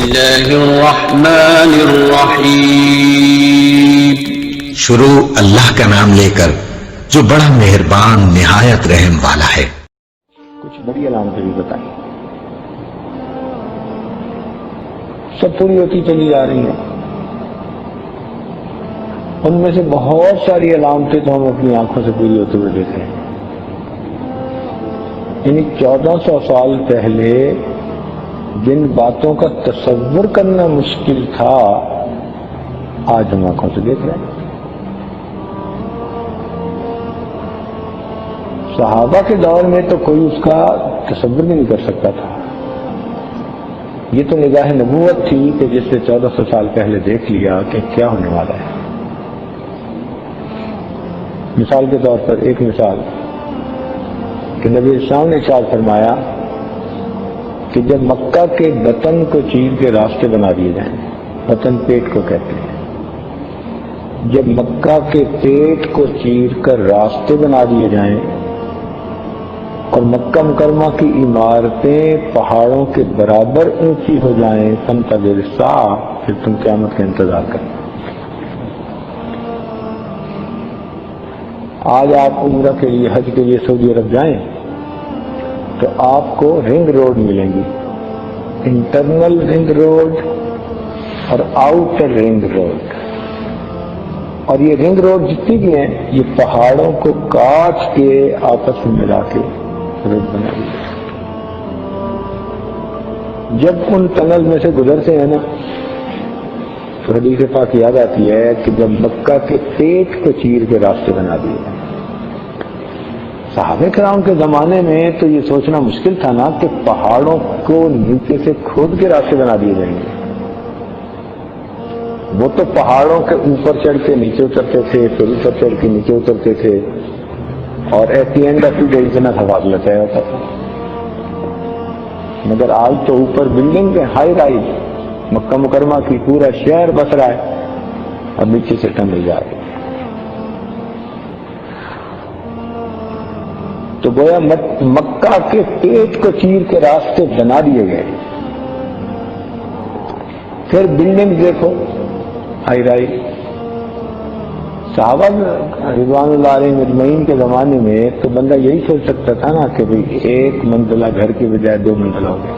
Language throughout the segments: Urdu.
الله الرحمن الرحيم شروع اللہ کا نام لے کر جو بڑا مہربان نہایت رحم والا ہے۔ کچھ بڑی علامتیں بھی بتائیں، سب پوری ہوتی چلی جا رہی ہیں۔ ان میں سے بہت ساری علامتیں تو ہم اپنی آنکھوں سے پوری ہوتے ہوئے دیکھتے ہیں۔ یعنی 1400 سال پہلے جن باتوں کا تصور کرنا مشکل تھا، آج ہم آنکھوں سے دیکھ رہے ہیں۔ صحابہ کے دور میں تو کوئی اس کا تصور بھی نہیں کر سکتا تھا۔ یہ تو نگاہ نبوت تھی کہ جس نے 1400 سال پہلے دیکھ لیا کہ کیا ہونے والا ہے۔ مثال کے طور پر ایک مثال کہ نبی اسلام نے ارشاد فرمایا کہ جب مکہ کے بطن کو چیر کے راستے بنا دیے جائیں، بطن پیٹ کو کہتے ہیں، جب مکہ کے پیٹ کو چیر کر راستے بنا دیے جائیں اور مکہ مکرمہ کی عمارتیں پہاڑوں کے برابر اونچی ہو جائیں، فانتظر الساعہ، پھر تم قیامت کا انتظار کرو۔ آج آپ عمرہ کے لیے، حج کے لیے سعودی عرب جائیں تو آپ کو رنگ روڈ ملیں گی، انٹرنل رنگ روڈ اور آؤٹر رنگ روڈ، اور یہ رنگ روڈ جتنی بھی ہیں یہ پہاڑوں کو کاٹ کے آپس میں ملا کے روڈ بنا دی۔ جب ان ٹنل میں سے گزرتے ہیں نا تو حدیث پاک یاد آتی ہے کہ جب مکہ کے پیٹ کو چیر کے راستے بنا دیے۔ صحابہ کرام کے زمانے میں تو یہ سوچنا مشکل تھا نا کہ پہاڑوں کو نیچے سے کھود کے راستے بنا دیے جائیں گے۔ وہ تو پہاڑوں کے اوپر چڑھ کے نیچے اترتے تھے، پھر اوپر چڑھ کے نیچے اترتے تھے، اور at the end of the day اتنا تبادلہ طے ہوتا تھا۔ مگر آج تو اوپر بلڈنگ کے ہائی رائز، مکہ مکرمہ کی پورا شہر بس رہا ہے اور نیچے سے ٹنل جا رہی ہے۔ تو گویا مکہ کے پیٹ کو چیر کے راستے بنا دیے گئے۔ پھر بلڈنگ دیکھو ہائی رائز۔ صحابہ رضوان اللہ علیہم اجمعین کے زمانے میں تو بندہ یہی سوچ سکتا تھا نا کہ بھئی ایک منزلہ گھر کی بجائے 2 منزلہ ہو گیا،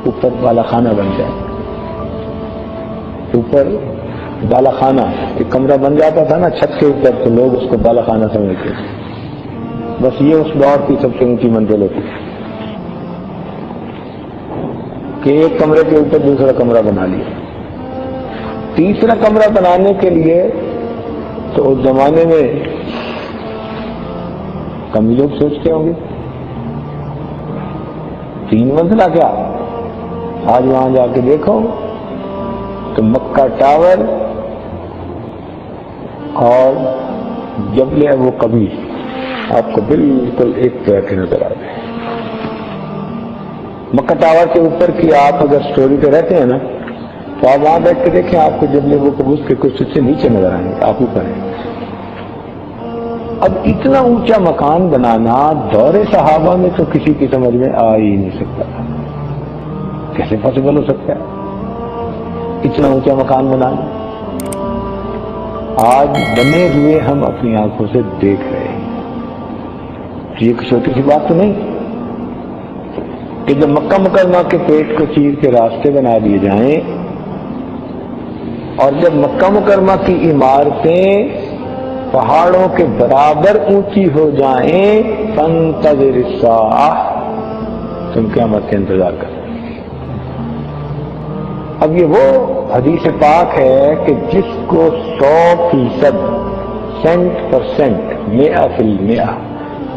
اوپر بالا خانہ بن جائے، اوپر بالا خانہ ایک کمرہ بن جاتا تھا نا چھت کے اوپر، تو لوگ اس کو بالا خانہ سمجھتے تھے۔ بس یہ اس دور کی سب سے اونچی منزل ہوتی کہ ایک کمرے کے اوپر دوسرا کمرہ بنا لیا۔ تیسرا کمرہ بنانے کے لیے تو اس زمانے میں کم لوگ سوچتے ہوں گے 3 منزلہ کیا، آج وہاں جا کے دیکھو تو مکہ ٹاور اور جبل ابو قبیس آپ کو بالکل ایک طرح کے نظر آ جائے۔ مکہ ٹاور کے اوپر کی آپ اگر سٹوری پہ رہتے ہیں نا تو آپ وہاں بیٹھ کے دیکھیں، آپ کو جبل ابو قبیس کے کچھ سے نیچے نظر آئیں گے، آپ اوپر ہیں۔ اب اتنا اونچا مکان بنانا دور صحابہ میں تو کسی کی سمجھ میں آ ہی نہیں سکتا تھا، کیسے پاسبل ہو سکتا ہے اتنا اونچا مکان بنانا؟ آج بنے ہوئے ہم اپنی آنکھوں سے دیکھ رہے ہیں۔ یہ ایک چھوٹی سی بات تو نہیں کہ جب مکہ مکرمہ کے پیٹ کو چیر کے راستے بنا دیے جائیں اور جب مکہ مکرمہ کی عمارتیں پہاڑوں کے برابر اونچی ہو جائیں، فانتظر الساعہ، تم قیامت کا انتظار کرو۔ اب یہ وہ حدیث پاک ہے کہ جس کو 100% 100% 100%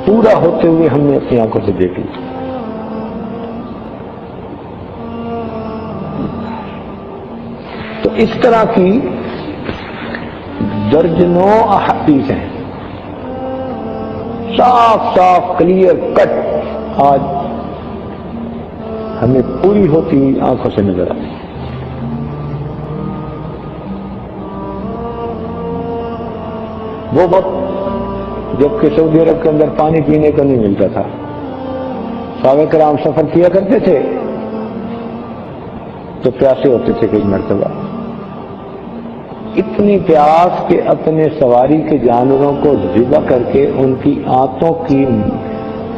پورا ہوتے ہوئے ہم نے اپنی آنکھوں سے دیکھ لی۔ تو اس طرح کی درجنوں احادیث ہیں، صاف صاف کلیئر کٹ، آج ہمیں پوری ہوتی آنکھوں سے نظر آتی۔ وہ وقت جبکہ سعودی عرب کے اندر پانی پینے کا نہیں ملتا تھا، صحابہ کرام سفر کیا کرتے تھے تو پیاسے ہوتے تھے کئی مرتبہ، اتنی پیاس کہ اپنے سواری کے جانوروں کو ذبح کر کے ان کی آنتوں کی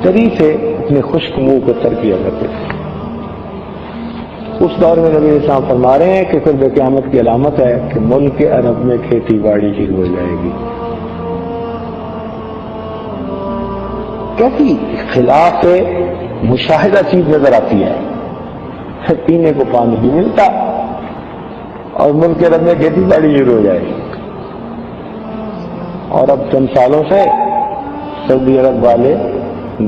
تری سے اپنے خشک منہ کو تر کیا کرتے تھے۔ اس دور میں نبی اسلام فرما رہے ہیں کہ قرب قیامت کی علامت ہے کہ ملک عرب میں کھیتی باڑی شروع ہو جائے گی۔ کیسی خلاف مشاہدہ چیز نظر آتی ہے، پینے کو پانی بھی ملتا اور ملک عرب میں کھیتی باڑی شروع ہو جائے گی۔ اور اب چند سالوں سے سعودی عرب والے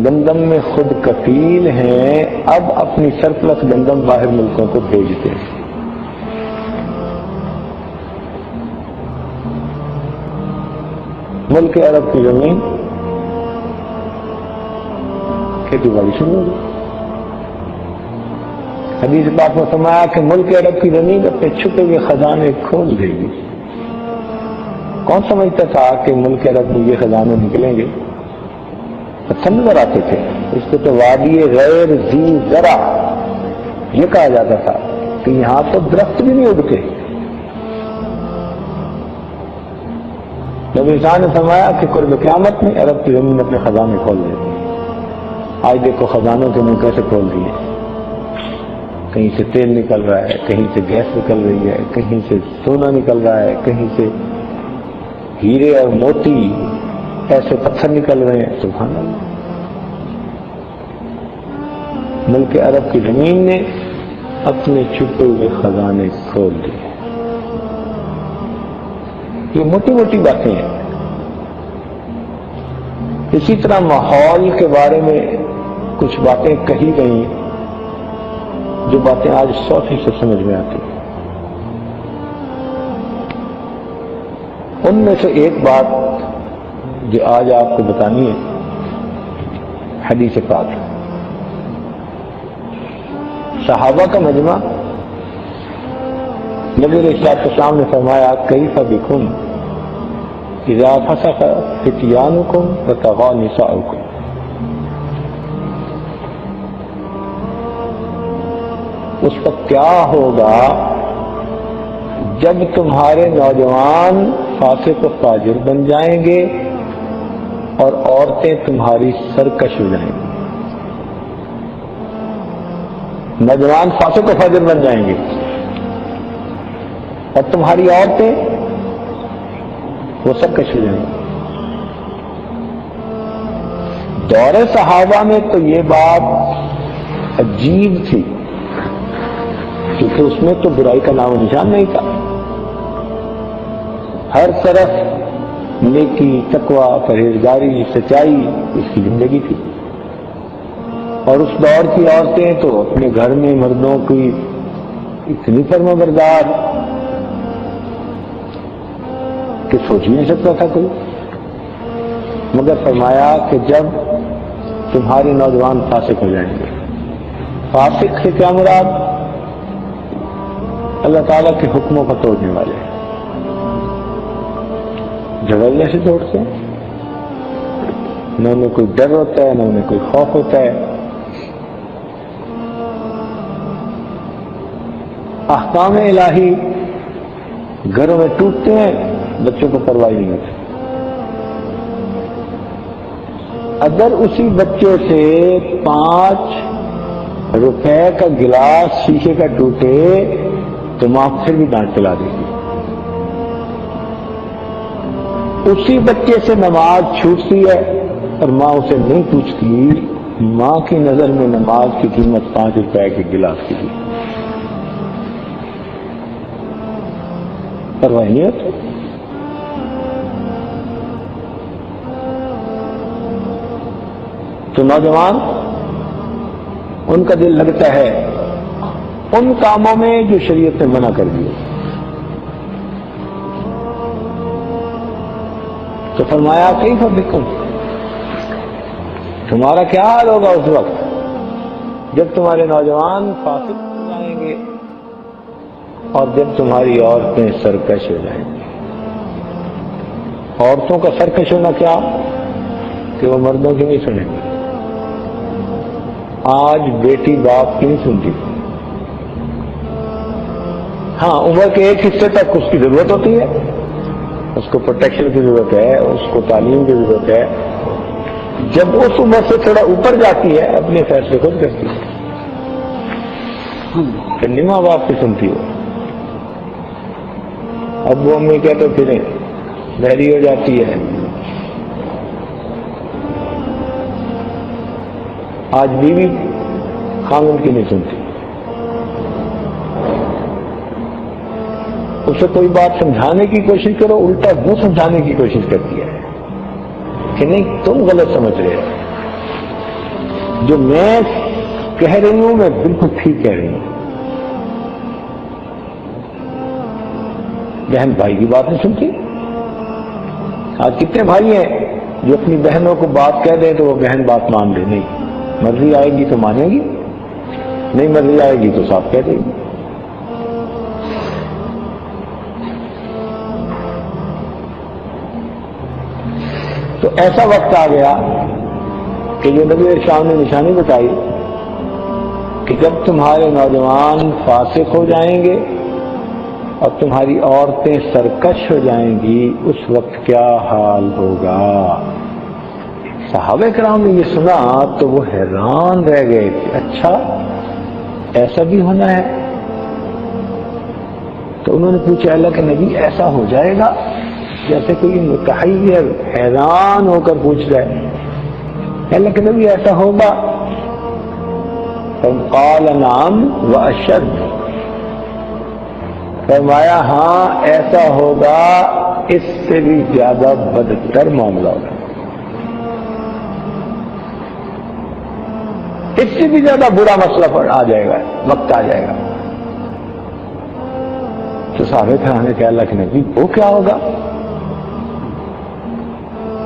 گندم میں خود کفیل ہیں، اب اپنی سرپلس گندم باہر ملکوں کو بھیجتے ہیں۔ ملک عرب کی زمین کھیتی باڑی شروع ہو گئی۔ حدیث پاک میں فرمایا کہ ملک عرب کی زمین اپنے چھپے ہوئے خزانے کھول دے گی۔ کون سمجھتا تھا کہ ملک عرب میں یہ خزانے نکلیں گے؟ پتھر نظر آتے تھے، اس کو تو وادی غیر ذی زرع یہ کہا جاتا تھا کہ یہاں تو درخت بھی نہیں اگتے۔ نبی صاحب نے فرمایا کہ قرب قیامت میں عرب کی زمین اپنے خزانے کھول دیتی ہے۔ آج دیکھو خزانوں کے منہ کیسے کھول دیے، کہیں سے تیل نکل رہا ہے، کہیں سے گیس نکل رہی ہے، کہیں سے سونا نکل رہا ہے، کہیں سے ہیرے اور موتی ایسے پتھر نکل رہے ہیں۔ سبحان اللہ، ملک عرب کی زمین نے اپنے چھپے ہوئے خزانے کھول دیے۔ یہ موٹی موٹی باتیں ہیں۔ اسی طرح ماحول کے بارے میں کچھ باتیں کہی گئی جو باتیں آج 100% سمجھ میں آتی ہیں۔ ان میں سے ایک بات جو آج آپ کو بتانی ہے، حدیث پاک، صحابہ کا مجمع، نبی علیہ السلام نے فرمایا کیف بکم اذا فسق فتیانکم وطغى نساؤکم، اس وقت کیا ہوگا جب تمہارے نوجوان فاسق و فاجر بن جائیں گے اور عورتیں تمہاری سرکش ہو جائیں گی۔ نوجوان فاسق و فاجر بن جائیں گے اور تمہاری عورتیں وہ سرکش ہو جائیں گی۔ دور صحابہ میں تو یہ بات عجیب تھی کیونکہ اس میں تو برائی کا نام و نشان نہیں تھا، ہر طرف نیکی، تقوی، پرہیزگاری، سچائی اس کی زندگی تھی۔ اور اس دور کی عورتیں تو اپنے گھر میں مردوں کی اتنی فرمانبردار کہ سوچ ہی نہیں سکتا تھا کوئی، مگر فرمایا کہ جب تمہارے نوجوان فاسق ہو جائیں گے۔ فاسق سے کیا مراد؟ اللہ تعالیٰ کے حکموں کو توڑنے والے، جھگڑنے سے توڑتے ہیں، نہ انہیں کوئی ڈر ہوتا ہے نہ انہیں کوئی خوف ہوتا ہے، احکام الہی گھروں میں ٹوٹتے ہیں، بچوں کو پرواہ نہیں ہوتی۔ اگر اسی بچے سے 5 روپے کا گلاس شیشے کا ٹوٹے تو ماں پھر بھی ڈانٹ پلا دے گی۔ اسی بچے سے نماز چھوٹتی ہے اور ماں اسے نہیں پوچھتی، ماں کی نظر میں نماز کی قیمت 5 روپے کے گلاس کی پرواہ نہیں ہوتی۔ تو نوجوان ان کا دل لگتا ہے ان کاموں میں جو شریعت نے منع کر دیے۔ تو فرمایا کیف بکم، تمہارا کیا حال ہوگا اس وقت جب تمہارے نوجوان فاسق ہو جائیں گے اور جب تمہاری عورتیں سرکش ہو جائیں گی۔ عورتوں کا سرکش ہونا کیا کہ وہ مردوں کی نہیں سنیں گی۔ آج بیٹی باپ کی نہیں سنتی، ہاں عمر کے ایک حصے تک اس کی ضرورت ہوتی ہے، اس کو پروٹیکشن کی ضرورت ہے، اس کو تعلیم کی ضرورت ہے. جب اس عمر سے تھوڑا اوپر جاتی ہے اپنے فیصلے خود کرتی ہے، پھر ماں باپ کی سنتی ہو. ابو امی کہتے پھریں، بحری ہو جاتی ہے. آج بیوی خامن کی نہیں سنتی، اسے کوئی بات سمجھانے کی کوشش کرو الٹا وہ سمجھانے کی کوشش کرتی ہے کہ نہیں تم غلط سمجھ رہے ہو، جو میں کہہ رہی ہوں میں بالکل ٹھیک کہہ رہی ہوں. بہن بھائی کی بات نہیں سنتی. آج کتنے بھائی ہیں جو اپنی بہنوں کو بات کہہ دیں تو وہ بہن بات مان لے، نہیں مرضی آئے گی تو مانے گی، نہیں مرضی آئے گی تو صاف کہہ دے گی. تو ایسا وقت آ گیا کہ جو نبی اسلام نے نشانی بتائی کہ جب تمہارے نوجوان فاسق ہو جائیں گے اور تمہاری عورتیں سرکش ہو جائیں گی اس وقت کیا حال ہوگا. صحابہ کرام نے یہ سنا تو وہ حیران رہ گئے کہ اچھا ایسا بھی ہونا ہے. تو انہوں نے پوچھا اللہ کے نبی ایسا ہو جائے گا؟ جیسے کوئی متحیر حیران ہو کر پوچھ رہا ہے. اللہ کے نبی ایسا ہوگا؟ قال نعم واشد، فرمایا ہاں ایسا ہوگا، اس سے بھی زیادہ بدتر معاملہ ہوگا، اس سے بھی زیادہ برا مسئلہ پر آ جائے گا، وقت آ جائے گا. تو صحابہ کرام نے کہا اللہ کے نبی وہ کیا ہوگا؟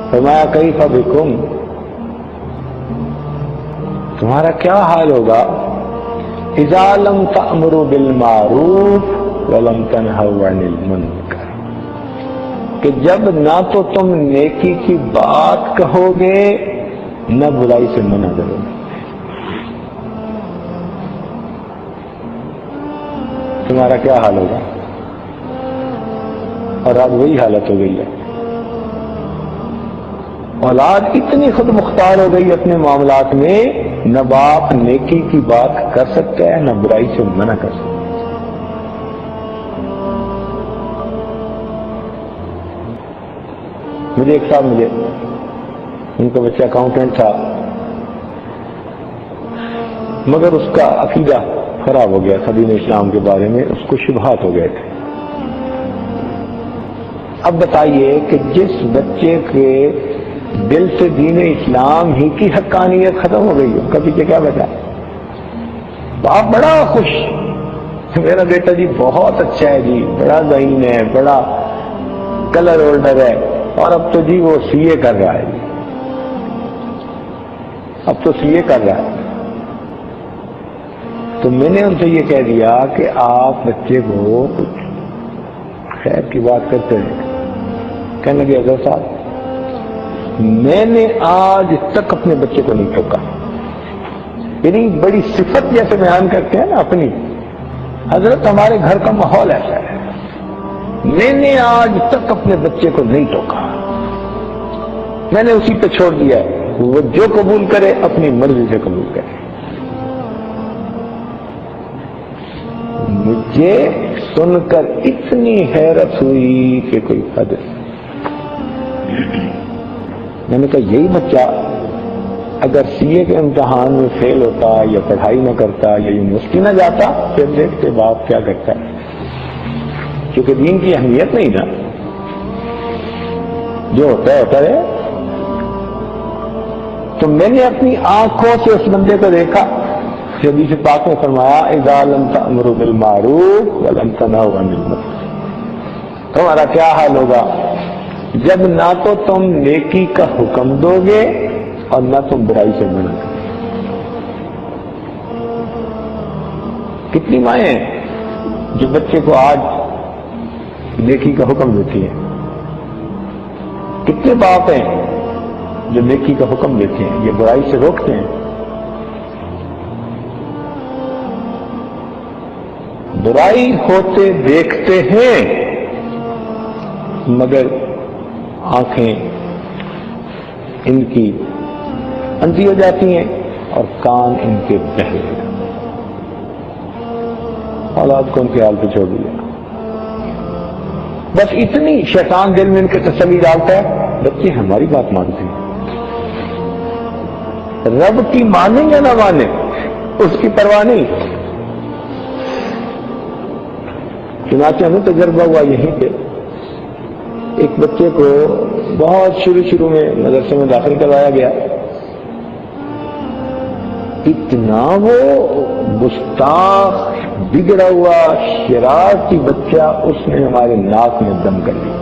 فرمایا کیف بکم، تمہارا کیا حال ہوگا؟ اذا لم تأمروا بالمعروف ولم تنہوا عن المنکر، کہ جب نہ تو تم نیکی کی بات کہو گے نہ برائی سے منع کرو گے. تمہارا کیا حال ہوگا؟ اور آج وہی حالت ہو گئی ہے. اولاد اتنی خود مختار ہو گئی اپنے معاملات میں، نہ باپ نیکی کی بات کر سکتا ہے نہ برائی سے منع کر سکتا ہے. مجھے ایک صاحب ملے، ان کا بچہ اکاؤنٹنٹ تھا مگر اس کا عقیدہ خراب ہو گیا تھا دین اسلام کے بارے میں، اس کو شبہات ہو گئے تھے. اب بتائیے کہ جس بچے کے دل سے دین اسلام ہی کی حقانیت ختم ہو گئی، اس کا پیچھے کیا بچا؟ باپ بڑا خوش، میرا بیٹا جی بہت اچھا ہے جی، بڑا ذہین ہے، بڑا کلر ہولڈر ہے، اور اب تو جی وہ سی اے کر رہا ہے، اب تو سی اے کر رہا ہے. تو میں نے ان سے یہ کہہ دیا کہ آپ بچے کو کچھ خیر کی بات کرتے ہیں. کہنے لگے حضرت صاحب میں نے آج تک اپنے بچے کو نہیں ٹوکا. یعنی بڑی صفت جیسے بیان کرتے ہیں نا اپنی، حضرت ہمارے گھر کا ماحول ایسا ہے، میں نے آج تک اپنے بچے کو نہیں ٹوکا، میں نے اسی پہ چھوڑ دیا ہے، وہ جو قبول کرے اپنی مرضی سے قبول کرے. مجھے سن کر اتنی حیرت ہوئی کہ کوئی حد نہیں. میں نے کہا یہی بچہ اگر سی اے کے امتحان میں فیل ہوتا یا پڑھائی نہ کرتا یا یونیورسٹی نہ جاتا پھر دیکھتے باپ کیا کرتا ہے، کیونکہ دین کی اہمیت نہیں نا، جو ہوتا ہے ہوتا ہے. تو میں نے اپنی آنکھوں سے اس بندے کو دیکھا. حدیث پاک میں فرمایا اذا لم تأمروا بالمعروف ولم تنہوا عن المنکر، تمہارا کیا حال ہوگا جب نہ تو تم نیکی کا حکم دو گے اور نہ تم برائی سے منع کرو گے. کتنی مائیں ہیں جو بچے کو آج نیکی کا حکم دیتی ہیں، کتنے باپ ہیں جو نیکی کا حکم دیتے ہیں، یہ برائی سے روکتے ہیں. برائی ہوتے دیکھتے ہیں مگر آنکھیں ان کی اندھی ہو جاتی ہیں اور کان ان کے بہرے ہو جاتے ہیں. اولاد کو ان کے حال پہ چھوڑ دیا. بس اتنی شیطان دل میں ان کے تسلی ڈالتا ہے، بچے ہماری بات مانتے ہیں، رب کی مانیں یا نہ مانیں اس کی پرواہ نہیں. چنانچہ ہمیں تجربہ ہوا یہیں پہ، ایک بچے کو بہت شروع میں مدرسے میں داخل کروایا گیا. اتنا وہ گستاخ بگڑا ہوا شرارتی بچہ، اس نے ہمارے ناک میں دم کر لیا.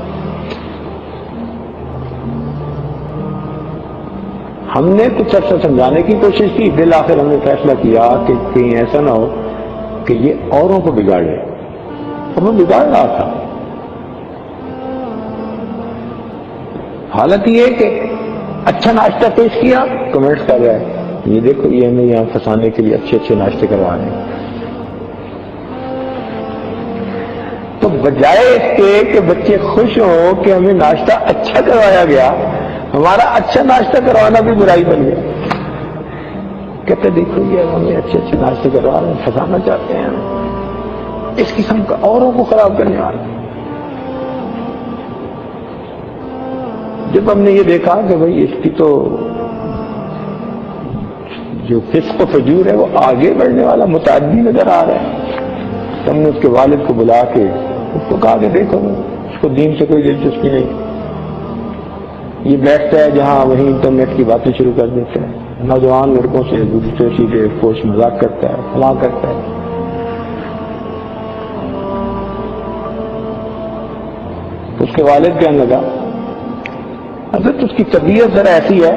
ہم نے کچھ عرصہ سمجھانے کی کوشش کی، بالآخر ہم نے فیصلہ کیا کہ کہیں ایسا نہ ہو کہ یہ اوروں کو بگاڑے. ہمیں بگاڑ رہا تھا. حالت یہ کہ اچھا ناشتہ پیش کیا، کمنٹس کر رہا ہے یہ دیکھو یہ ہمیں یہاں پھنسانے کے لیے اچھے ناشتے کروا رہے ہیں. تو بجائے اس کے کہ بچے خوش ہوں کہ ہمیں ناشتہ اچھا کروایا گیا، ہمارا اچھا ناشتہ کروانا بھی برائی بن گیا. کہتے دیکھو یہ ہمیں اچھے ناشتے کروا رہے ہیں، پھنسانا چاہتے ہیں، اس قسم کا اوروں کو خراب کرنے والا. جب ہم نے یہ دیکھا کہ بھائی اس کی تو جو فسق و فجور ہے وہ آگے بڑھنے والا متعدی نظر آ رہا ہے، تو ہم نے اس کے والد کو بلا کے اس کو کہا کہ دیکھو اس کو دین سے کوئی دلچسپی نہیں، یہ بیٹھتا ہے جہاں وہیں انٹرنیٹ کی باتیں شروع کر دیتا ہے، نوجوان لڑکوں سے دوسرے سیدھے پوش مذاق کرتا ہے، فلاں کرتا ہے. اس کے والد کہنے لگا حضرت اس کی طبیعت ذرا ایسی ہے،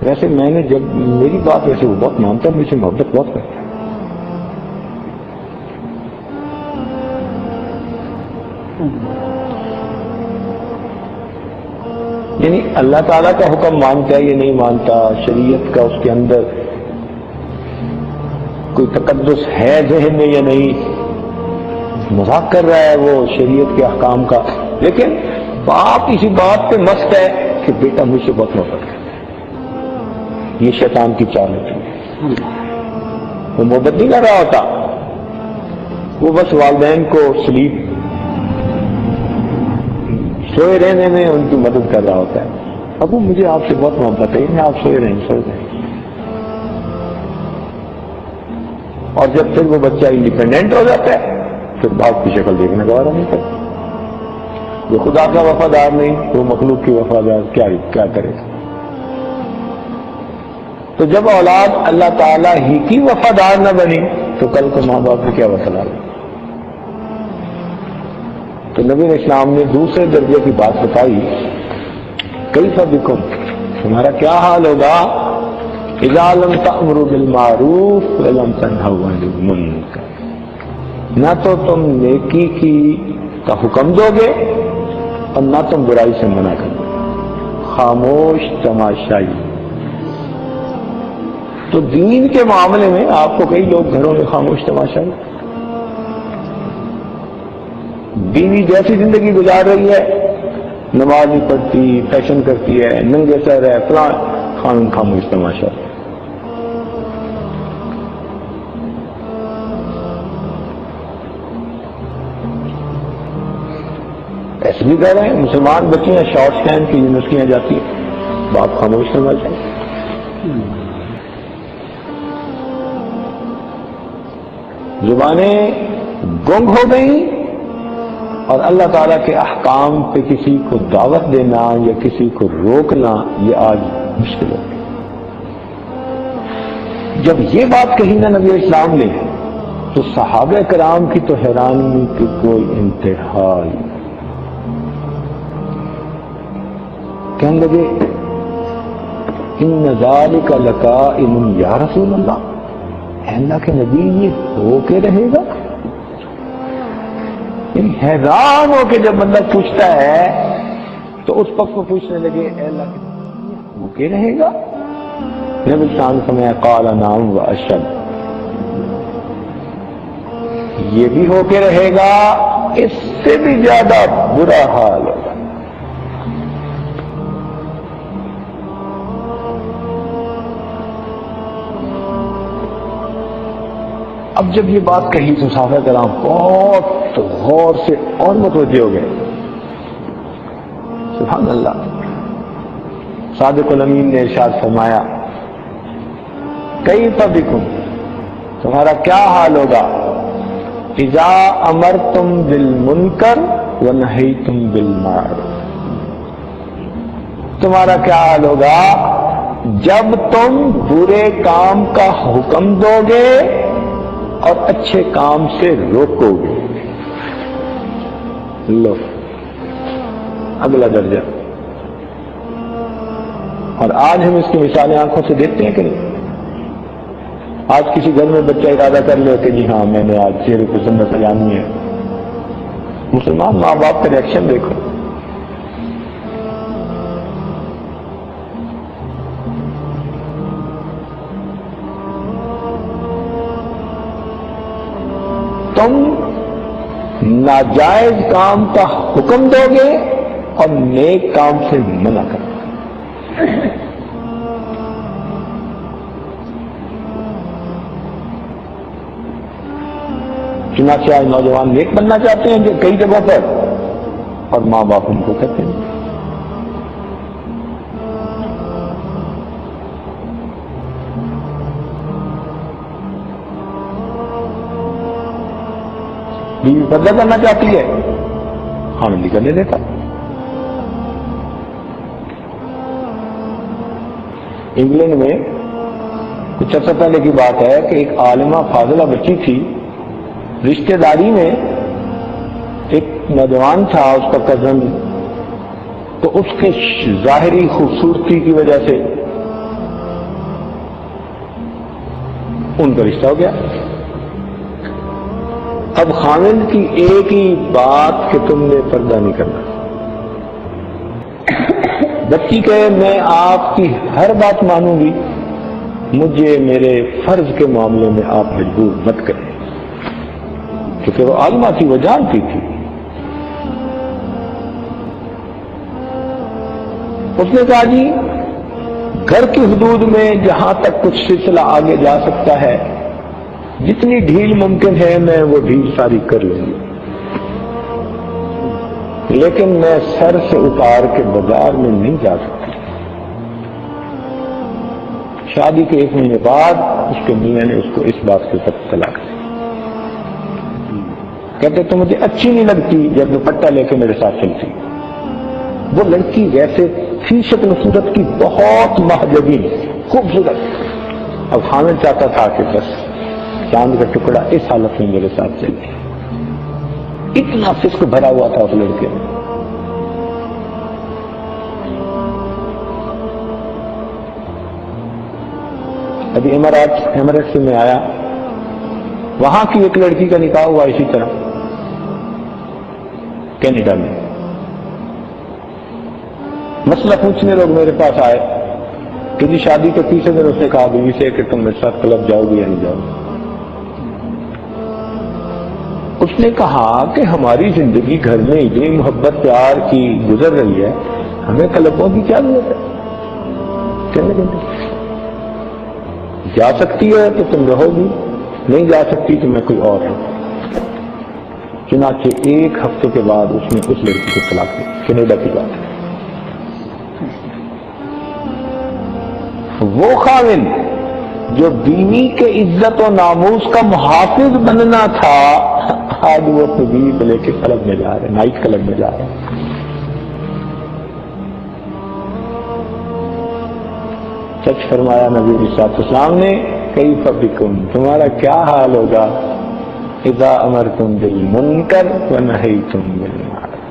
ویسے میں نے جب میری بات ویسے وہ بہت مانتا ہے، مجھ سے محبت بہت کرتا ہے. یعنی اللہ تعالیٰ کا حکم مانتا ہے یا نہیں مانتا، شریعت کا اس کے اندر کوئی تقدس ہے ذہن میں یا نہیں، مذاق کر رہا ہے وہ شریعت کے احکام کا، لیکن باپ اسی بات پہ مست ہے کہ بیٹا مجھ سے بہت محبت کرتا ہے. یہ شیطان کی چال ہوتی ہے. وہ محبت نہیں کر رہا ہوتا، وہ بس والدین کو سلیپ سوئے رہنے میں ان کی مدد کر رہا ہوتا ہے. ابو مجھے آپ سے بہت محبت ہے، آپ سوئے رہیں. اور جب پھر وہ بچہ انڈیپینڈنٹ ہو جاتا ہے پھر باپ کی شکل دیکھنے کا وعدہ نہیں کرتا. جو خدا کا وفادار نہیں وہ مخلوق کی وفادار کیا کرے. تو جب اولاد اللہ تعالیٰ ہی کی وفادار نہ بنی تو کل کو ماں باپ کو کیا وفادار ہے. تو نبی اسلام نے دوسرے درجے کی بات بتائی، کیف بکم، تمہارا کیا حال ہوگا اذا لم تأمروا بالمعروف ولم تنہوا عن المنکر، نہ تو تم نیکی کی کا حکم دو گے اور نہ تم برائی سے منع کرو گے. خاموش تماشائی. تو دین کے معاملے میں آپ کو کئی لوگ گھروں میں خاموش تماشائی، بیوی جیسی زندگی گزار رہی ہے، نماز نہیں پڑھتی، فیشن کرتی ہے، ننگے سر ہے، فلاں، خانم خاموش تماشا. ایسے بھی کہہ رہے ہیں مسلمان بچیاں شارٹ اسٹینڈ کی یونیورسٹیاں جاتی ہیں، باپ خاموش تماشا. زبانیں گنگ ہو گئیں اور اللہ تعالیٰ کے احکام پہ کسی کو دعوت دینا یا کسی کو روکنا یہ آج مشکل ہے. جب یہ بات کہی نا نبی اسلام نے تو صحابہ کرام کی تو حیرانی کی کوئی انتہا نہیں. کہنے لگے ان ذالک لکائن یا رسول اللہ، اے اللہ کے نبی یہ ہو کے رہے گا. حیران ہو کے جب بندہ پوچھتا ہے تو اس وقت وہ پوچھنے لگے اے اللہ کے نبی یہ ہو کے رہے گا. نبی شان سمے قال نعم و اشد، یہ بھی ہو کے رہے گا، اس سے بھی زیادہ برا حال ہوگا۔ اب جب یہ بات کہی تو صحابہ کرام بہت غور سے اور متوجہ ہو گئے۔ سبحان اللہ۔ صادق الامین نے ارشاد فرمایا، کیف بکم، تمہارا کیا حال ہوگا، اذا امرتم بالمنکر ونہیتم بالمعروف، تمہارا کیا حال ہوگا جب تم برے کام کا حکم دو گے اور اچھے کام سے روکو گے۔ لو اگلا درجہ۔ اور آج ہم اس کی مثالیں آنکھوں سے دیکھتے ہیں کہ نہیں؟ آج کسی گھر میں بچہ ارادہ کر لے کہ جی ہاں میں نے آج چہرے کو سنت سجانی ہے، مسلمان ماں باپ کا ریئیکشن دیکھو۔ تم ناجائز کام کا حکم دو گے اور نیک کام سے منع کرو گے۔ چنانچہ آج نوجوان نیک بننا چاہتے ہیں جو کئی جگہوں پر، اور ماں باپ ان کو کہتے ہیں۔ بیوی پردہ کرنا چاہتی ہے، خامد نہیں کرنے دیتا۔ انگلینڈ میں کچھ عرصہ پہلے کی بات ہے کہ ایک عالمہ فاضلہ بچی تھی، رشتہ داری میں ایک نوجوان تھا اس کا کزن، تو اس کے ظاہری خوبصورتی کی وجہ سے ان کا رشتہ ہو گیا۔ اب خامد کی ایک ہی بات کہ تم نے پردہ نہیں کرنا۔ بچی کہے میں آپ کی ہر بات مانوں گی، مجھے میرے فرض کے معاملے میں آپ مجبور مت کریں، کیونکہ وہ عالمہ تھی، وہ جانتی تھی۔ اس نے کہا جی گھر کی حدود میں جہاں تک کچھ سلسلہ آگے جا سکتا ہے، جتنی ڈھیل ممکن ہے میں وہ ڈھیل ساری کر لوں گی، لیکن میں سر سے اتار کے بازار میں نہیں جا سکتی۔ شادی کے 1 مہینے بعد اس کے میاں نے اس کو اس بات کے اوپر طلاق دی۔ کہتے تو مجھے اچھی نہیں لگتی جب دوپٹہ لے کے میرے ساتھ چلتی۔ وہ لڑکی ویسے فی شکل صورت کی بہت محجبین خوبصورت، اب خامد چاہتا تھا کہ بس چاند کا ٹکڑا اس حالت میں میرے ساتھ چلے۔ اتنا فسق بھرا ہوا تھا اس لڑکے میں۔ ابھی ایمریٹس میں آیا، وہاں کی ایک لڑکی کا نکاح ہوا اسی طرح کینیڈا میں۔ مسئلہ پوچھنے لوگ میرے پاس آئے کہ جی شادی کے تیسرے دن اس نے کہا بیوی سے کہ تم میرے ساتھ کلب جاؤ گی یا نہیں جاؤ گی؟ اس نے کہا کہ ہماری زندگی گھر میں اتنی محبت پیار کی گزر رہی ہے، ہمیں کلبوں کی کیا ضرورت ہے؟ جا سکتی ہے تو تم رہو گی، نہیں جا سکتی تو میں کوئی اور ہوں۔ چنانچہ 1 ہفتے کے بعد اس نے اس لڑکی کو طلاق دی، کینیڈا کی بات ہے۔ وہ خاوند جو بیوی کے عزت و ناموس کا محافظ بننا تھا، آج وہ اپنی بیوی کو لے کے کلب میں جا رہے، نائٹ کلب میں جا رہے۔ سچ فرمایا نبی صلی اللہ علیہ وسلم نے، کیف بکم، تمہارا کیا حال ہوگا، اذا امرتم بالمنکر ونہیتم بالمعروف،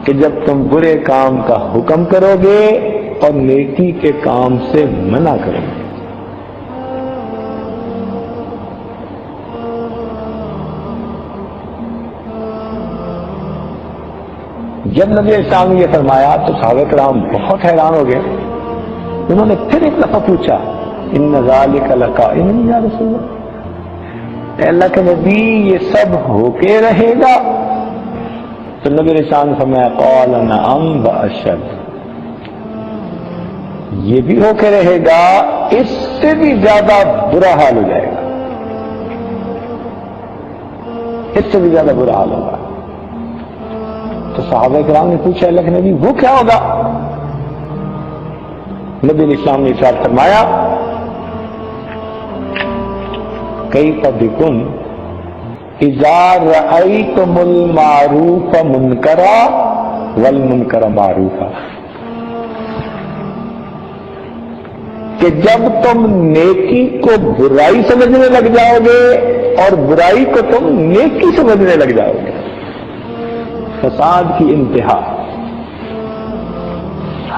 کہ جب تم برے کام کا حکم کرو گے اور نیکی کے کام سے منع کرو گے۔ جب نبی اسلام نے یہ فرمایا تو صحابہ کرام بہت حیران ہو گئے۔ انہوں نے پھر ایک دفعہ پوچھا، ان ذالک لقائم یا رسول اللہ، اے اللہ کے نبی یہ سب ہو کے رہے گا؟ تو نبی رسول نے فرمایا قال نعم واشد، یہ بھی ہو کے رہے گا، اس سے بھی زیادہ برا حال ہو جائے گا، اس سے بھی زیادہ برا حال ہوگا۔ تو صحابہ کرام نے پوچھا اللہ کے نبی وہ کیا ہوگا؟ نبی اسلام نے ارشاد فرمایا کیف بکم اذا رأیتم المعروف منکرا والمنکر معروفا، کہ جب تم نیکی کو برائی سمجھنے لگ جاؤ گے اور برائی کو تم نیکی سمجھنے لگ جاؤ گے، فساد کی انتہا۔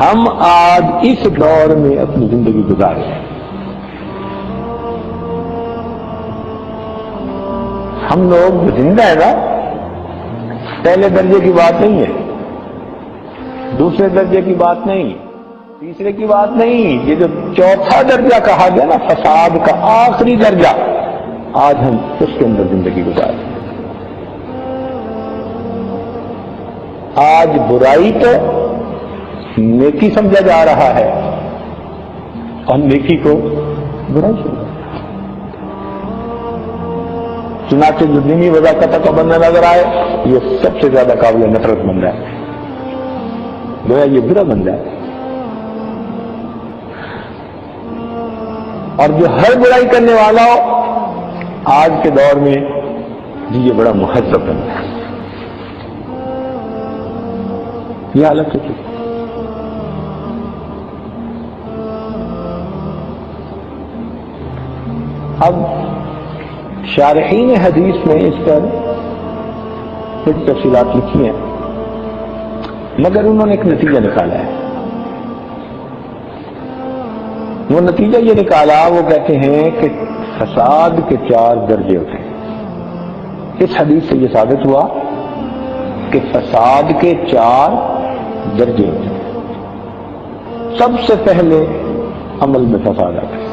ہم آج اس دور میں اپنی زندگی گزار رہے ہیں۔ ہم لوگ زندہ ہیں نا، پہلے درجے کی بات نہیں ہے، دوسرے درجے کی بات نہیں، تیسرے کی بات نہیں، یہ جو چوتھا درجہ کہا گیا نا فساد کا آخری درجہ، آج ہم اس کے اندر زندگی گزار رہے ہیں۔ آج برائی تو نیکی سمجھا جا رہا ہے اور نیکی کو برائی سمجھا، چنانچہ جو دینی وضاحت کا بندہ نظر آئے یہ سب سے زیادہ قابل نفرت بندہ ہے، گویا یہ برا بندہ ہے، اور جو ہر برائی کرنے والا ہو آج کے دور میں جی یہ بڑا مہذب بندہ ہے، یہ حالت ہے۔ اب شارحین حدیث میں اس پر کچھ تفصیلات لکھی ہیں، مگر انہوں نے ایک نتیجہ نکالا ہے۔ وہ نتیجہ یہ نکالا، وہ کہتے ہیں کہ فساد کے 4 درجے ہوتے ہیں۔ اس حدیث سے یہ ثابت ہوا کہ فساد کے 4 درجے ہوتے ہیں۔ سب سے پہلے عمل میں فساد آتا ہے،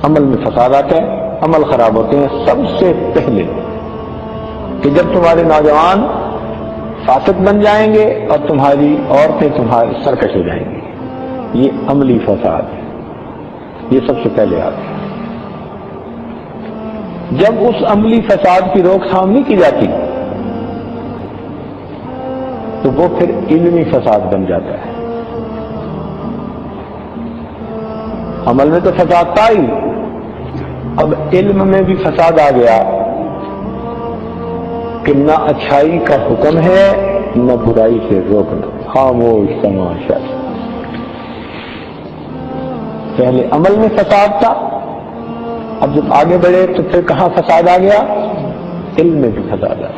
عمل میں فساد آتا ہے، عمل خراب ہوتے ہیں سب سے پہلے، کہ جب تمہارے نوجوان فاسق بن جائیں گے اور تمہاری عورتیں تمہارے سرکش ہو جائیں گی، یہ عملی فساد ہے، یہ سب سے پہلے آتا ہے۔ جب اس عملی فساد کی روک تھام نہیں کی جاتی تو وہ پھر علمی فساد بن جاتا ہے۔ عمل میں تو فساد تھا ہی، اب علم میں بھی فساد آ گیا کہ نہ اچھائی کا حکم ہے نہ برائی سے روکنا، خاموش تماشا۔ پہلے عمل میں فساد تھا، اب جب آگے بڑھے تو پھر کہاں فساد آ گیا؟ علم میں بھی فساد آ گیا۔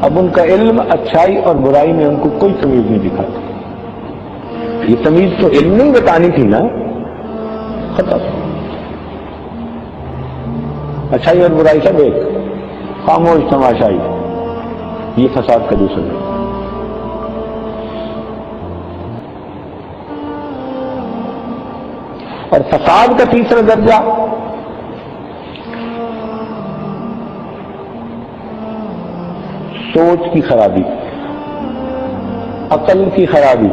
اب ان کا علم اچھائی اور برائی میں ان کو کوئی تمیز نہیں دکھاتا۔ یہ تمیز تو علم نہیں بتانی تھی نا، ختم، اچھائی اور برائی سب ایک، خاموش تماشائی، یہ فساد کا دوسرا ہے۔ اور فساد کا تیسرا درجہ سوچ کی خرابی، عقل کی خرابی،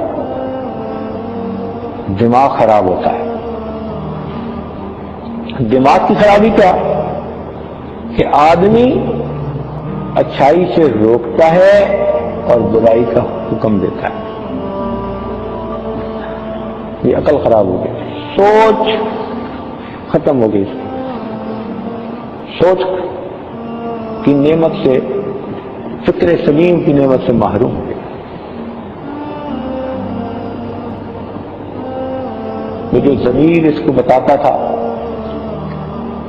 دماغ خراب ہوتا ہے۔ دماغ کی خرابی کیا؟ کہ آدمی اچھائی سے روکتا ہے اور برائی کا حکم دیتا ہے، یہ عقل خراب ہو گئی، سوچ ختم ہو گئی، سوچ کی نعمت سے، فکر سلیم کی نعمت سے محروم ہو گئی۔ وہ جو ضمیر اس کو بتاتا تھا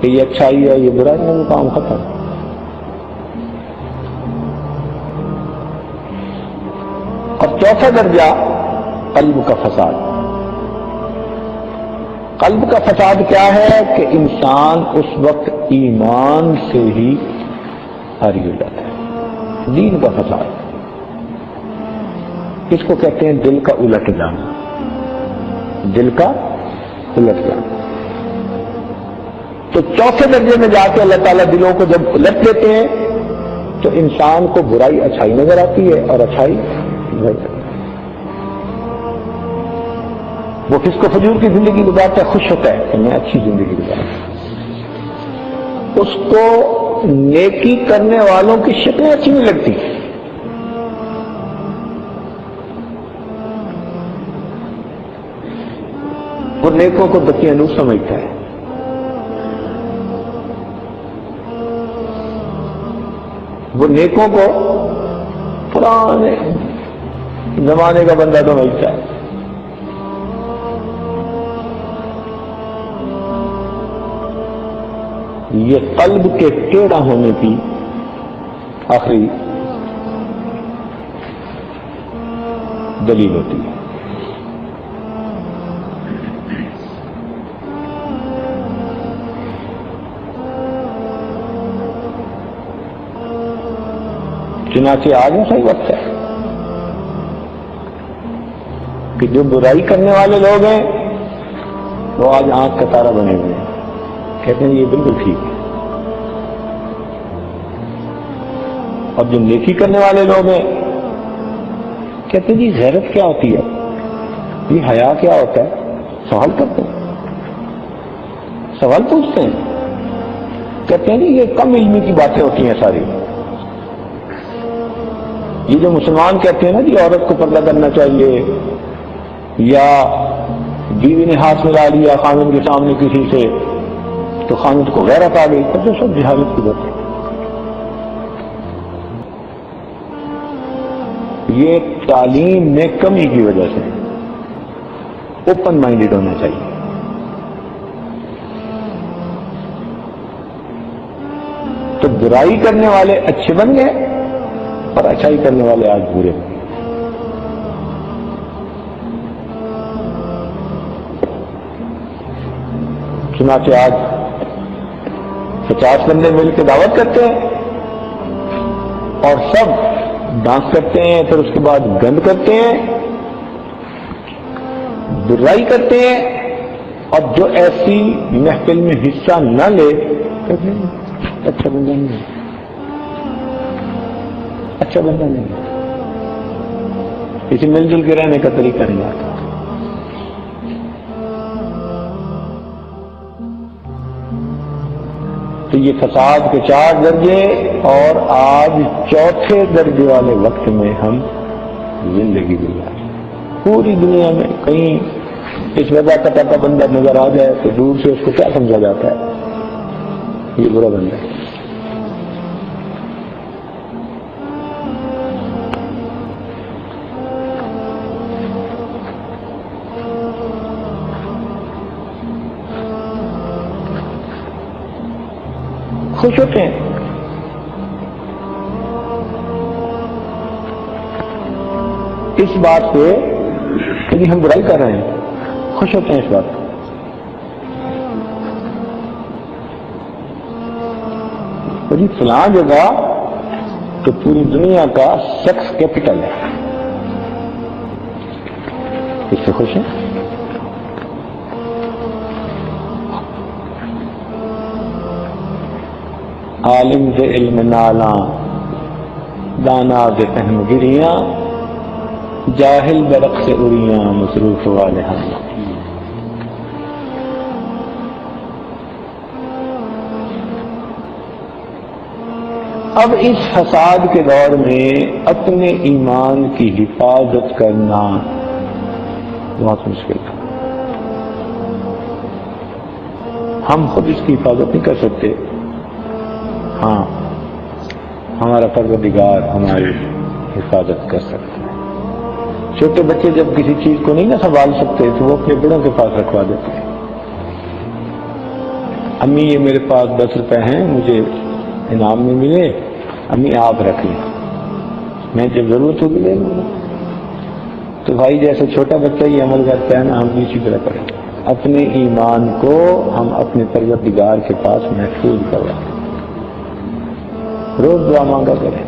کہ یہ اچھائی ہے یہ برائی ہے، وہ کام ختم۔ اور چوتھا درجہ قلب کا فساد۔ قلب کا فساد کیا ہے؟ کہ انسان اس وقت ایمان سے ہی خارج ہو جاتا ہے، دین کا فساد، اس کو کہتے ہیں دل کا الٹ جانا، دل کا الٹ جانا۔ تو چوتھے درجے میں جا کے اللہ تعالیٰ دلوں کو جب الٹ لیتے ہیں تو انسان کو برائی اچھائی نظر آتی ہے اور اچھائی برائی۔ وہ فسق و فجور کی زندگی گزارتا ہے، خوش ہوتا ہے کہ میں اچھی زندگی گزارتا ہوں۔ اس کو نیکی کرنے والوں کی شکلیں اچھی نہیں لگتی، وہ نیکوں کو دقیانوس سمجھتا ہے۔ وہ نیکوں کو پرانے زمانے کا بندہ سمجھتا ہے۔ یہ قلب کے ٹیڑھا ہونے کی آخری دلیل ہوتی ہے۔ چنانچہ آج صحیح وقت ہے کہ جو برائی کرنے والے لوگ ہیں وہ آج آنکھ کا تارا بنے ہوئے ہیں، کہتے ہیں یہ بالکل ٹھیک ہے، اور جو نیکی کرنے والے لوگ ہیں کہتے ہیں جی غیرت کیا ہوتی ہے، یہ حیا کیا ہوتا ہے، سوال کرتے ہیں، سوال پوچھتے ہیں، کہتے ہیں جی یہ کم علمی کی باتیں ہوتی ہیں ساری۔ یہ جو مسلمان کہتے ہیں نا جی عورت کو پردہ کرنا چاہیے، یا بیوی نے ہاتھ ملا لیا خامن کے سامنے کسی سے تو خامد کو غیرت آ گئی، تو سب جہالت کی بات ہے۔ یہ تعلیم میں کمی کی وجہ سے اوپن مائنڈیڈ ہونا چاہیے۔ تو برائی کرنے والے اچھے بن گئے اور اچھائی کرنے والے آج برے بن گئے۔ چنانچہ آج 50 بندے مل کے دعوت کرتے ہیں اور سب ڈانس کرتے ہیں، پھر اس کے بعد گند کرتے ہیں، برائی کرتے ہیں، اور جو ایسی محفل میں حصہ نہ لے کہتے ہیں اچھا بندہ نہیں ہے، اچھا بندہ نہیں ہے، کسی مل جل کے رہنے کا طریقہ نہیں آتا۔ تو یہ فساد کے 4 درجے اور آج چوتھے درجے والے وقت میں ہم زندگی گزار رہے ہیں۔ پوری دنیا میں کہیں اس وجہ کا پتہ بندہ نظر آ جائے تو دور سے اس کو کیا سمجھا جاتا ہے، یہ برا بندہ ہے۔ خوش ہوتے ہیں اس بات پہ کہ ہم برائی کر رہے ہیں، خوش ہوتے ہیں اس بات پہ۔ جی فلاں جگہ تو پوری دنیا کا سیکس کیپٹل ہے، اس سے خوش ہیں۔ عالم دے علم نالاں، دانا دے فہم گریاں، جاہل برق سے اڑیاں، مصروف والے ہم۔ اب اس فساد کے دور میں اپنے ایمان کی حفاظت کرنا بہت مشکل ہے۔ ہم خود اس کی حفاظت نہیں کر سکتے، ہاں ہمارا پروردگار ہماری حفاظت کر سکتا ہے۔ چھوٹے بچے جب کسی چیز کو نہیں نہ سنبھال سکتے تو وہ اپنے بڑوں کے پاس رکھوا دیتے ہیں۔ امی یہ میرے پاس 10 روپے ہیں، مجھے انعام میں ملے، امی آپ رکھ لیں، میں جب ضرورت ہوگی لے لوں گا۔ تو بھائی جیسے چھوٹا بچہ یہ عمل کرتا ہے نا، ہم بھی اسی طرح کریں، اپنے ایمان کو ہم اپنے پروردگار کے پاس محفوظ کریں، روز دعا مانگا کریں۔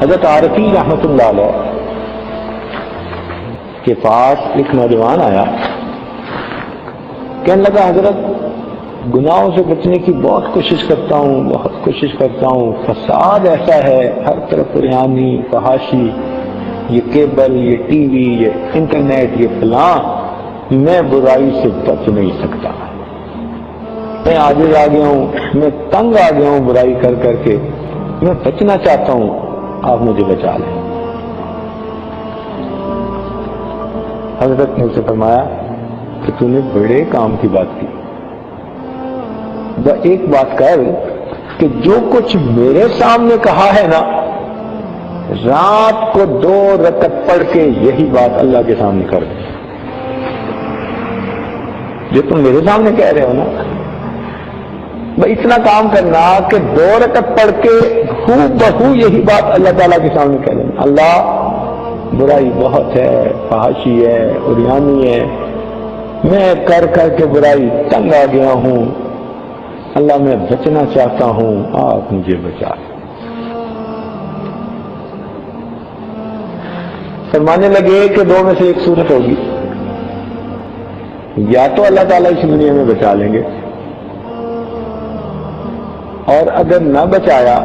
حضرت عارفی رحمۃ اللہ علیہ کے پاس ایک نوجوان آیا، کہنے لگا حضرت گناہوں سے بچنے کی بہت کوشش کرتا ہوں، فساد ایسا ہے، ہر طرف ریانی، فحاشی، یہ کیبل، یہ ٹی وی، یہ انٹرنیٹ، یہ فلاں، میں برائی سے بچ نہیں سکتا، میں عاجز آ گیا ہوں، میں تنگ آ گیا ہوں برائی کر کر کے، میں بچنا چاہتا ہوں، آپ مجھے بچا لیں۔ حضرت نے اسے فرمایا کہ تو نے بڑے کام کی بات کی، ایک بات کر کہ جو کچھ میرے سامنے کہا ہے نا، رات کو 2 رکعت پڑھ کے یہی بات اللہ کے سامنے کر دے، جو تم میرے سامنے کہہ رہے ہو نا، بھائی اتنا کام کرنا کہ 2 رکعت پڑھ کے ہو بہو یہی بات اللہ تعالیٰ کے سامنے کہہ دینا، اللہ برائی بہت ہے، فحاشی ہے، عریانی ہے، میں کر کر کے برائی تنگ آ گیا ہوں، اللہ میں بچنا چاہتا ہوں، آپ مجھے بچا۔ فرمانے لگے کہ 2 میں سے ایک صورت ہوگی، یا تو اللہ تعالیٰ اس دنیا میں بچا لیں گے، اور اگر نہ بچایا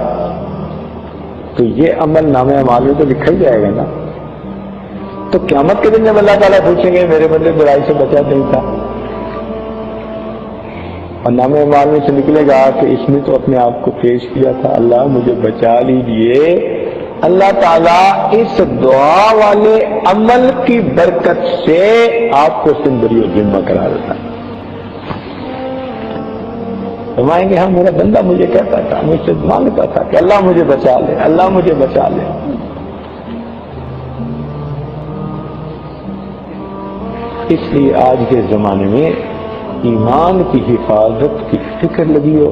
تو یہ عمل نامہ اعمال میں تو لکھا ہی جائے گا نا، تو قیامت کے دن جب اللہ تعالیٰ پوچھیں گے میرے بندے برائی سے بچا نہیں تھا، اور نامہ اعمال میں سے نکلے گا کہ اس نے تو اپنے آپ کو پیش کیا تھا، اللہ مجھے بچا لیجئے، اللہ تعالیٰ اس دعا والے عمل کی برکت سے آپ کو سندری و ذمہ کرا دیتا ہے۔ فرمائیں گے ہاں میرا بندہ مجھے کہتا تھا، مجھ سے مانگتا تھا کہ اللہ مجھے بچا لے، اللہ مجھے بچا لے۔ اس لیے آج کے زمانے میں ایمان کی حفاظت کی فکر لگی ہو،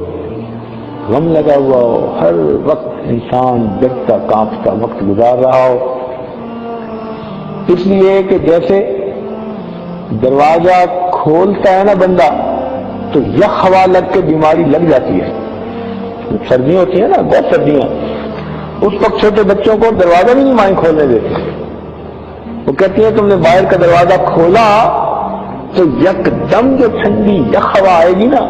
غم لگا ہوا ہو، ہر وقت انسان ڈرتا کانپتا وقت گزار رہا ہو، اس لیے کہ جیسے دروازہ کھولتا ہے نا بندہ تو یک ہوا لگ کے بیماری لگ جاتی ہے، سردیاں ہوتی ہیں نا، بہت سردیاں، اس وقت چھوٹے بچوں کو دروازہ بھی نہیں مائیں کھولنے دیتے، وہ کہتی ہیں تم نے باہر کا دروازہ کھولا تو یک دم جو ٹھنڈی یک ہوا آئے گی نا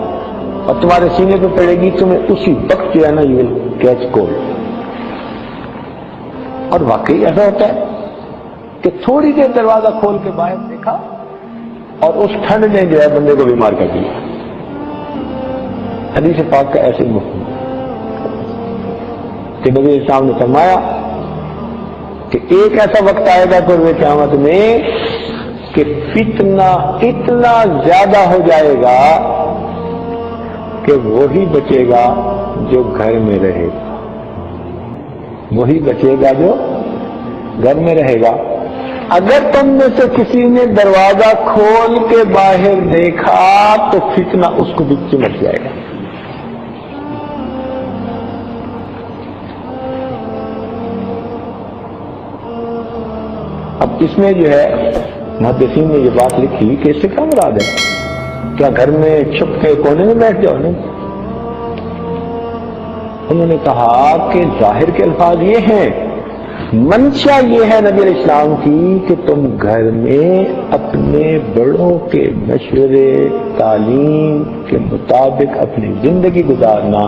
اور تمہارے سینے پہ پڑے گی، تمہیں اسی وقت جو ہے نا یہ کیچ کولڈ۔ اور واقعی ایسا ہوتا ہے کہ تھوڑی دیر دروازہ کھول کے باہر دیکھا اور اس ٹھنڈ نے جو ہے بندے کو بیمار کر دیا۔ حدیث پاک کا ایسے مفہوم کہ نبی اسلام نے فرمایا کہ ایک ایسا وقت آئے گا قرب قیامت میں کہ فتنہ اتنا زیادہ ہو جائے گا کہ وہی بچے گا جو گھر میں رہے گا، وہی بچے گا جو گھر میں رہے گا۔ اگر تم میں سے کسی نے دروازہ کھول کے باہر دیکھا تو فتنہ اس کو بھی چمٹ جائے گا۔ اب اس میں جو ہے محدثین نے یہ بات لکھی کہ اس سے کیا مراد ہے؟ کیا گھر میں چھپ کے کونے میں بیٹھ جاؤ؟ نہیں، انہوں نے کہا کہ ظاہر کے الفاظ یہ ہیں، منشا یہ ہے نبی علیہ السلام کی کہ تم گھر میں اپنے بڑوں کے مشورے تعلیم کے مطابق اپنی زندگی گزارنا۔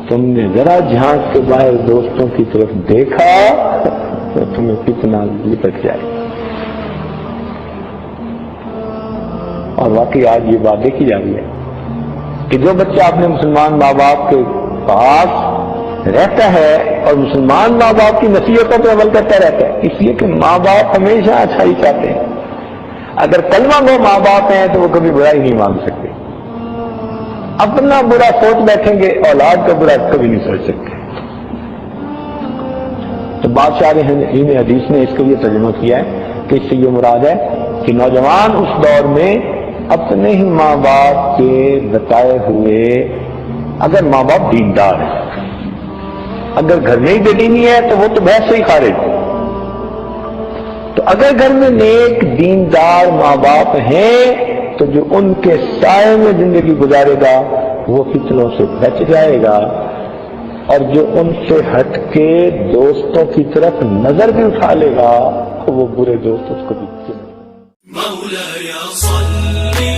تم نے ذرا جھانک کے باہر دوستوں کی طرف دیکھا تو تمہیں کتنا لپٹ جائے۔ اور واقعی آج یہ بات دیکھی جا رہی ہے کہ جو بچہ اپنے مسلمان ماں باپ کے پاس رہتا ہے اور مسلمان ماں باپ کی نصیحتوں پہ عمل کرتا رہتا ہے، اس لیے کہ ماں باپ ہمیشہ اچھائی چاہتے ہیں، اگر کلمہ گو ماں باپ ہیں تو وہ کبھی برائی نہیں مانگ سکتے، اپنا برا سوچ بیٹھیں گے، اولاد کا برا کبھی نہیں سوچ سکتے۔ تو بادشاہ نے حدیث نے اس کو یہ ترجمہ کیا ہے کہ اس سے یہ مراد ہے کہ نوجوان اس دور میں اپنے ہی ماں باپ کے بتائے ہوئے، اگر ماں باپ دیندار ہیں، اگر گھر میں ہی بے دینی ہے تو وہ تو بحث سے ہی خارج، تو اگر گھر میں نیک دیندار ماں باپ ہیں تو جو ان کے سائے میں زندگی گزارے گا وہ فتنوں سے بچ جائے گا، اور جو ان سے ہٹ کے دوستوں کی طرف نظر بھی اٹھا لے گا وہ برے دوست اس کو بھی مولاي صل